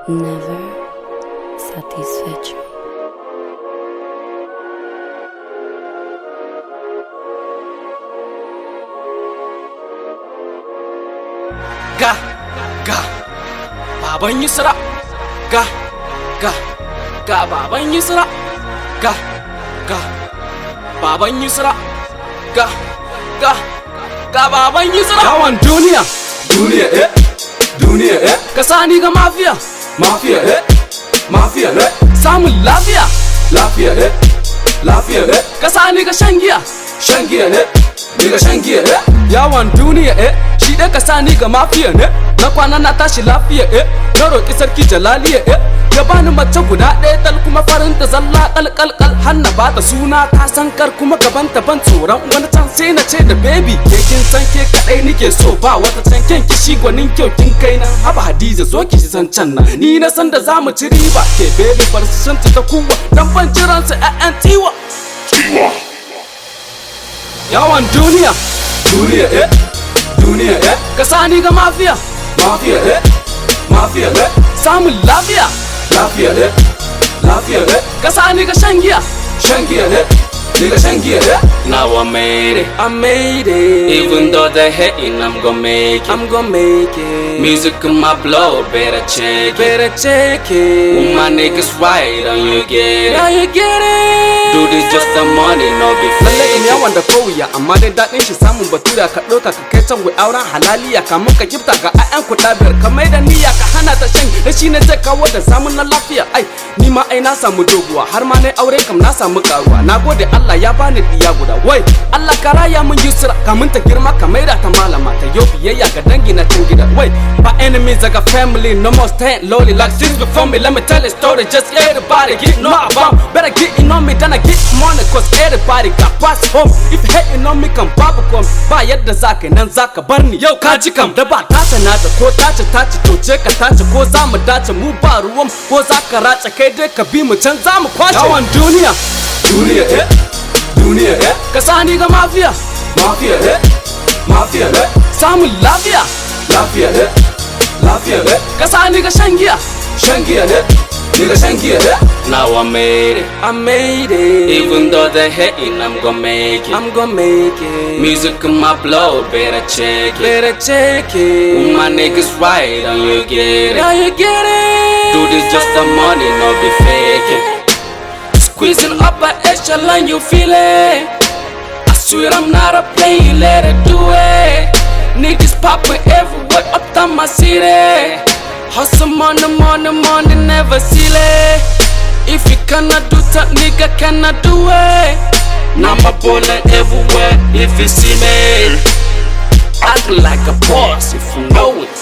never satisfecho. Ga baban Yusra, ga baban Yusra, ga baban Yusra, ga baban Yusra. Yawan duniya duniya kasani ga mafiya mafiya samun lafiya kasani ga shan giya ni ga shan giya yawan duniya shi da kasani ga mafiya ne na kwana na tashi lafiya na roƙi sarki jalaliya ya bani mace guda ɗaya dal kuma farin ta zalla kalkalkal hanna ba ta suna ta sankar kuma gaban ta ban tsoron wani can sai na ce da baby ke kin san ke kadai nike so ba wata can ken kishi gwanin kyau kin kai nan haba Hadiza zo ki san can nan ni na san da zamu ci riba ke baby bar su san ta kuwa dan ban jiran su ƴaƴan tiwa yawan duniya kasani ga mafiya samun lafiya kasani ga shan giya ni ga shan giya now I made it even though they're hating I'm gonna make it music in my blood better check it when my niggas right and you get it do this just the money no be fake lalle in yawan da kowiya amma dai dadin shi samun batura ka doka ka kai can wai auren halaliya kamun ka kifta ga ayan kuɗa biyar ka mai da niyya ka hana ta shan da shi ne zai kawo da samun na lafiya ai ni ma ai na samu doguwa har ma nayi aure kam na samu karuwa nagode Allah ya bani diya guda wai Allah ka raya mun Yusra kamun ta girma ka mai da ta malama ta yau biyayya ga dangi na can gida wai by enemies I got family no more staying lowly like this before me let me tell a story just everybody get know about better get in on me than I get money cause everybody got pass home if hating on me kan babu kom ba yadda zaka nan zaka bar ni yau ka ji kam da ba tace nata ko tace to je ka tace ko zamu dace mu ba ruwan ko zaka race kai dai ka bi mu can zamu kwashe yawan duniya kasani ga mafiya samun lafiya kasani ga shan giya ni ga shan giya now I made it even though they're hating I'm gonna make it music in my blood better check it when my niggas right and you get it do this just the money no be fake it squeezing up an echelon you feel it I swear I'm not a player let it do it niggas popping everywhere up down my city hustle money never seal it if you cannot do that nigga cannot do it now my bullet everywhere if you see me act like a boss if you know it